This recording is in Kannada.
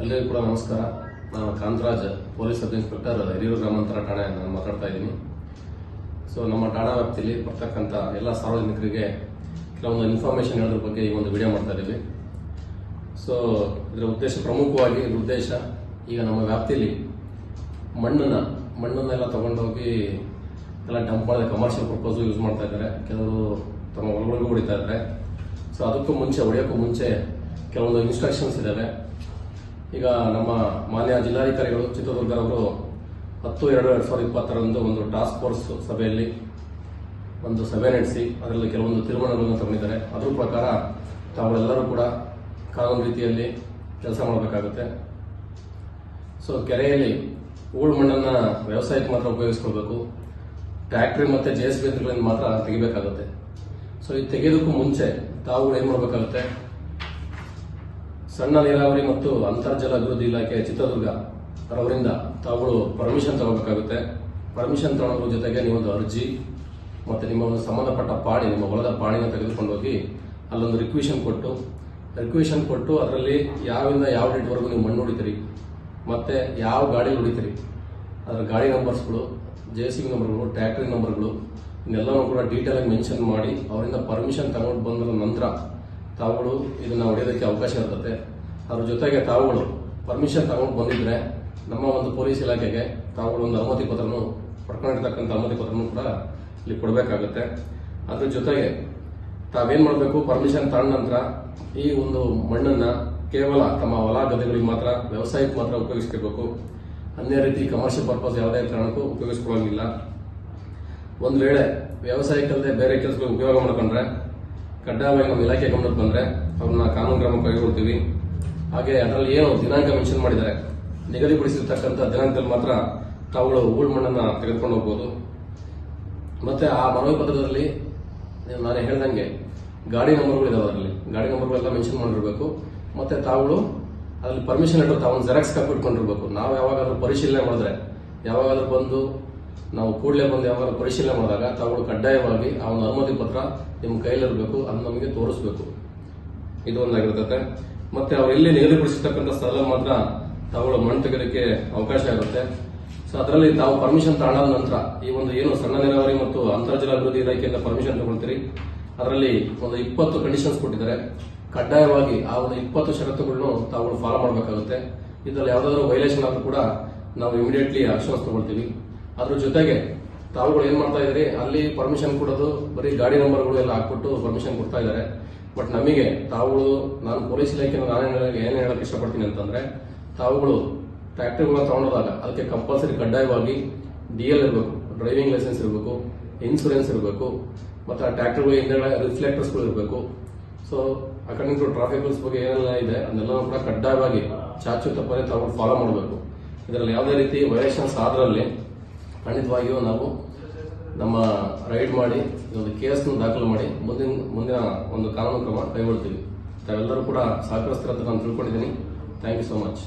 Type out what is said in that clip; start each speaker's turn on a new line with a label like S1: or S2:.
S1: ಎಲ್ಲರಿಗೂ ಕೂಡ ನಮಸ್ಕಾರ. ನಾನು Kantharaj, police sub inspector, Hiriyur ಗ್ರಾಮಾಂತರ ಠಾಣೆ ನಾನು ಮಾತಾಡ್ತಾ ಇದ್ದೀನಿ. ಸೊ ನಮ್ಮ ಠಾಣಾ ವ್ಯಾಪ್ತಿಯಲ್ಲಿ ಬರ್ತಕ್ಕಂಥ ಎಲ್ಲ ಸಾರ್ವಜನಿಕರಿಗೆ ಕೆಲವೊಂದು ಇನ್ಫಾರ್ಮೇಷನ್ ಹೇಳೋದ್ರ ಬಗ್ಗೆ ಈ ಒಂದು ವಿಡಿಯೋ ಮಾಡ್ತಾ ಇದ್ದೀವಿ. ಸೊ ಇದರ ಉದ್ದೇಶ ಪ್ರಮುಖವಾಗಿ ಈಗ ನಮ್ಮ ವ್ಯಾಪ್ತಿಯಲ್ಲಿ ಮಣ್ಣನ್ನೆಲ್ಲ ತಗೊಂಡೋಗಿ ಎಲ್ಲ ಡಂಪ್ ಮಾಡಿದ ಕಮರ್ಷಿಯಲ್ ಪರ್ಪಸ್ ಯೂಸ್ ಮಾಡ್ತಾ ಇದ್ದಾರೆ. ಕೆಲವರು ತಮ್ಮ ಹೊಲಗಳಿಗೂ ಹೊಡಿತಾ ಇದ್ದಾರೆ. ಸೊ ಅದಕ್ಕೂ ಮುಂಚೆ ಹೊಡೆಯೋಕ್ಕೂ ಮುಂಚೆ ಕೆಲವೊಂದು ಇನ್ಸ್ಟ್ರಕ್ಷನ್ಸ್ ಇದ್ದಾವೆ. ಈಗ ನಮ್ಮ ಮಾನ್ಯ ಜಿಲ್ಲಾಧಿಕಾರಿಗಳು ಚಿತ್ರದುರ್ಗರವರು 10/2/2020 ಒಂದು ಟಾಸ್ಕ್ ಫೋರ್ಸ್ ಸಭೆಯಲ್ಲಿ ಒಂದು ಸಭೆ ನಡೆಸಿ ಅದರಲ್ಲಿ ಕೆಲವೊಂದು ತೀರ್ಮಾನಗಳನ್ನು ತಗೊಂಡಿದ್ದಾರೆ. ಅದರ ಪ್ರಕಾರ ತಾವುಗಳೆಲ್ಲರೂ ಕೂಡ ಕಾನೂನು ರೀತಿಯಲ್ಲಿ ಕೆಲಸ ಮಾಡಬೇಕಾಗುತ್ತೆ. ಸೊ ಕೆರೆಯಲ್ಲಿ ಹೂಳು ಮಣ್ಣನ್ನು ವ್ಯವಸಾಯಕ್ಕೆ ಮಾತ್ರ ಉಪಯೋಗಿಸ್ಕೊಳ್ಬೇಕು. ಟ್ರ್ಯಾಕ್ಟ್ರಿ ಮತ್ತು JCB ಯಂತ್ರಗಳಿಂದ ಮಾತ್ರ ತೆಗಿಬೇಕಾಗುತ್ತೆ. ಸೊ ಇದು ತೆಗೆಯೋದಕ್ಕೂ ಮುಂಚೆ ತಾವುಗಳು ಏನು ಮಾಡಬೇಕಾಗುತ್ತೆ, ಸಣ್ಣ ನೀರಾವರಿ ಮತ್ತು ಅಂತರ್ಜಲ ಅಭಿವೃದ್ಧಿ ಇಲಾಖೆ ಚಿತ್ರದುರ್ಗ ಅವರಿಂದ ತಾವುಗಳು ಪರ್ಮಿಷನ್ ತಗೋಬೇಕಾಗುತ್ತೆ. ಪರ್ಮಿಷನ್ ತಗೊಳ್ಳೋದ್ರ ಜೊತೆಗೆ ನೀವೊಂದು ಅರ್ಜಿ ಮತ್ತು ನಿಮ್ಮ ಒಂದು ಸಂಬಂಧಪಟ್ಟ ಪಾಣಿ, ನಿಮ್ಮ ಹೊಲದ ಪಾಣಿನ ತೆಗೆದುಕೊಂಡೋಗಿ ಅಲ್ಲೊಂದು ರಿಕ್ವಿಷನ್ ಕೊಟ್ಟು ಅದರಲ್ಲಿ ಯಾವಿಂದ ಯಾವ ಡೇಟ್ವರೆಗೂ ನೀವು ಮಣ್ಣು ಹೊಡಿತೀರಿ ಮತ್ತು ಯಾವ ಗಾಡಿ ಹೊಡಿತೀರಿ, ಅದರ ಗಾಡಿ ನಂಬರ್ಸ್ಗಳು, JCB ನಂಬರ್ಗಳು, ಟ್ರ್ಯಾಕ್ಟರಿ ನಂಬರ್ಗಳು ಇನ್ನೆಲ್ಲವೂ ಕೂಡ ಡೀಟೇಲ್ ಆಗಿ ಮೆನ್ಷನ್ ಮಾಡಿ ಅವರಿಂದ ಪರ್ಮಿಷನ್ ತಗೊಂಡು ಬಂದ ನಂತರ ತಾವುಗಳು ಇದನ್ನು ಹೊಡೆಯೋದಕ್ಕೆ ಅವಕಾಶ ಇರ್ತದೆ. ಅದ್ರ ಜೊತೆಗೆ ತಾವುಗಳು ಪರ್ಮಿಷನ್ ತಗೊಂಡು ಬಂದಿದ್ರೆ ನಮ್ಮ ಒಂದು ಪೊಲೀಸ್ ಇಲಾಖೆಗೆ ತಾವುಗಳು ಒಂದು ಅನುಮತಿ ಪತ್ರನೂ ಪಡ್ಕೊಂಡಿರ್ತಕ್ಕಂಥ ಅನುಮತಿ ಪತ್ರನೂ ಕೂಡ ಇಲ್ಲಿ ಕೊಡಬೇಕಾಗುತ್ತೆ. ಅದ್ರ ಜೊತೆಗೆ ತಾವೇನು ಮಾಡಬೇಕು, ಪರ್ಮಿಷನ್ ತಗೊಂಡ ನಂತರ ಈ ಒಂದು ಮಣ್ಣನ್ನು ಕೇವಲ ತಮ್ಮ ಹೊಲ ಗದ್ದೆಗಳಿಗೆ ಮಾತ್ರ, ವ್ಯವಸಾಯಕ್ಕೆ ಮಾತ್ರ ಉಪಯೋಗಿಸ್ಕೋಬೇಕು. ಅನ್ಯ ರೀತಿ ಕಮರ್ಷಿಯಲ್ ಪರ್ಪಸ್ ಯಾವುದೇ ಕಾರಣಕ್ಕೂ ಉಪಯೋಗಿಸ್ಕೊಳ್ಳೋಂಗಿಲ್ಲ. ಒಂದು ವೇಳೆ ವ್ಯವಸಾಯಕ್ಕಲ್ಲದೆ ಬೇರೆ ಕೆಲಸಗಳಿಗೆ ಉಪಯೋಗ ಮಾಡ್ಕೊಂಡ್ರೆ ಕಡ್ಡಾಯವಾಗಿ ನಮ್ಮ ಇಲಾಖೆ ಗಮನಕ್ಕೆ ಬಂದರೆ ಅವ್ರನ್ನ ಕಾನೂನು ಕ್ರಮ ಕೈಗೊಳ್ತೀವಿ. ಹಾಗೆ ಅದರಲ್ಲಿ ಏನು ದಿನಾಂಕ ಮೆನ್ಷನ್ ಮಾಡಿದ್ದಾರೆ, ನಿಗದಿಪಡಿಸಿರ್ತಕ್ಕಂಥ ದಿನಾಂಕದಲ್ಲಿ ಮಾತ್ರ ತಾವುಗಳು ಹೂಳು ಮಣ್ಣನ್ನು ತೆಗೆದುಕೊಂಡು ಹೋಗ್ಬೋದು. ಮತ್ತೆ ಆ ಮನವಿ ಪತ್ರದಲ್ಲಿ ನಾನು ಹೇಳ್ದಂಗೆ ಗಾಡಿ ನಂಬರ್ಗಳು ಇದಾವೆ, ಅದರಲ್ಲಿ ಗಾಡಿ ನಂಬರ್ಗಳೆಲ್ಲ ಮೆನ್ಷನ್ ಮಾಡಿರ್ಬೇಕು. ಮತ್ತೆ ತಾವುಗಳು ಅದರಲ್ಲಿ ಪರ್ಮಿಷನ್ ಲೆಟರ್ ತಾವು ಜೆರಾಕ್ಸ್ ಕಾಪಿ ಇಟ್ಕೊಂಡಿರ್ಬೇಕು. ನಾವು ಯಾವಾಗಾದ್ರೂ ಪರಿಶೀಲನೆ ಮಾಡಿದ್ರೆ, ಯಾವಾಗಾದ್ರೂ ಬಂದು ನಾವು ಕೂಡಲೇ ಬಂದು ಯಾವಾಗಾದ್ರೂ ಪರಿಶೀಲನೆ ಮಾಡಿದಾಗ ತಾವುಗಳು ಕಡ್ಡಾಯವಾಗಿ ಆ ಒಂದು ಅನುಮತಿ ಪತ್ರ ನಿಮ್ಮ ಕೈಲಿರಬೇಕು, ಅದನ್ನು ನಮಗೆ ತೋರಿಸ್ಬೇಕು. ಇದು ಒಂದಾಗಿರ್ತದೆ. ಮತ್ತೆ ಅವ್ರು ಎಲ್ಲಿ ನಿಗದಿಪಡಿಸಿರ್ತಕ್ಕಂಥ ಸ್ಥಳದಲ್ಲಿ ಮಾತ್ರ ತಾವುಗಳು ಮಣ್ಣು ತೆಗೆಯೋದಕ್ಕೆ ಅವಕಾಶ ಇರುತ್ತೆ. ಸೊ ಅದರಲ್ಲಿ ತಾವು ಪರ್ಮಿಷನ್ ತಗೊಂಡಾದ ನಂತರ ಈ ಒಂದು ಏನು ಸಣ್ಣ ನೀರಾವರಿ ಮತ್ತು ಅಂತರ್ಜಲ ಅಭಿವೃದ್ಧಿ ಇಲಾಖೆಯಿಂದ ಪರ್ಮಿಷನ್ ತಗೊಳ್ತೀರಿ, ಅದರಲ್ಲಿ ಒಂದು 20 ಕಂಡೀಷನ್ಸ್ ಕೊಟ್ಟಿದ್ದಾರೆ. ಕಡ್ಡಾಯವಾಗಿ ಆ ಒಂದು 20 ಷರತ್ತುಗಳನ್ನು ತಾವುಗಳು ಫಾಲೋ ಮಾಡಬೇಕಾಗುತ್ತೆ. ಇದರಲ್ಲಿ ಯಾವುದಾದ್ರೂ ವೈಲೇಷನ್ ಆದ್ರೂ ಕೂಡ ನಾವು ಇಮಿಡಿಯೇಟ್ಲಿ ಆಕ್ಷನ್ಸ್ ತಗೊಳ್ತೀವಿ. ಅದ್ರ ಜೊತೆಗೆ ತಾವುಗಳು ಏನ್ ಮಾಡ್ತಾ ಇದ್ರಿ, ಅಲ್ಲಿ ಪರ್ಮಿಷನ್ ಕೊಡೋದು ಬರೀ ಗಾಡಿ ನಂಬರ್ಗಳು ಎಲ್ಲ ಹಾಕ್ಬಿಟ್ಟು ಪರ್ಮಿಷನ್ ಕೊಡ್ತಾ ಇದ್ದಾರೆ. ಬಟ್ ನಮಗೆ ತಾವುಗಳು, ನಾನು ಪೊಲೀಸ್ ಇಲಾಖೆ ನಾನು ಏನ್ ಹೇಳಕ್ ಇಷ್ಟಪಡ್ತೀನಿ ಅಂತಂದ್ರೆ, ತಾವುಗಳು ಟ್ರ್ಯಾಕ್ಟರ್ಗಳನ್ನ ತಗೊಂಡೋದಾಗ ಅದಕ್ಕೆ ಕಂಪಲ್ಸರಿ ಕಡ್ಡಾಯವಾಗಿ DL ಇರಬೇಕು, ಡ್ರೈವಿಂಗ್ ಲೈಸೆನ್ಸ್ ಇರಬೇಕು, ಇನ್ಸೂರೆನ್ಸ್ ಇರಬೇಕು, ಮತ್ತೆ ಆ ಟ್ರ್ಯಾಕ್ಟರ್ಗಳು ಹಿಂದೆ ರಿಫ್ಲೆಕ್ಟರ್ಸ್ಗಳು ಇರಬೇಕು. So according to traffic rules ಬಗ್ಗೆ ಏನೆಲ್ಲ ಇದೆ ಅದನ್ನೆಲ್ಲ ಕೂಡ ಕಡ್ಡಾಯವಾಗಿ ಚಾಚು ತಪ್ಪದೆ ತಾವು ಫಾಲೋ ಮಾಡಬೇಕು. ಇದರಲ್ಲಿ ಯಾವುದೇ ರೀತಿ ವೈಲೇಷನ್ಸ್ ಆದ್ರಲ್ಲಿ ಖಂಡಿತವಾಗಿಯೂ ನಾವು ನಮ್ಮ ರೈಡ್ ಮಾಡಿ ಒಂದು ಕೇಸ್ನ ದಾಖಲು ಮಾಡಿ ಮುಂದಿನ ಒಂದು ಕಾನೂನು ಕ್ರಮ ಕೈಗೊಳ್ತೀವಿ. ತಾವೆಲ್ಲರೂ ಕೂಡ ಸಹಕರಿಸ್ತೀರ ಅಂತ ನಾನು ತಿಳ್ಕೊಂಡಿದ್ದೀನಿ. Thank you so much.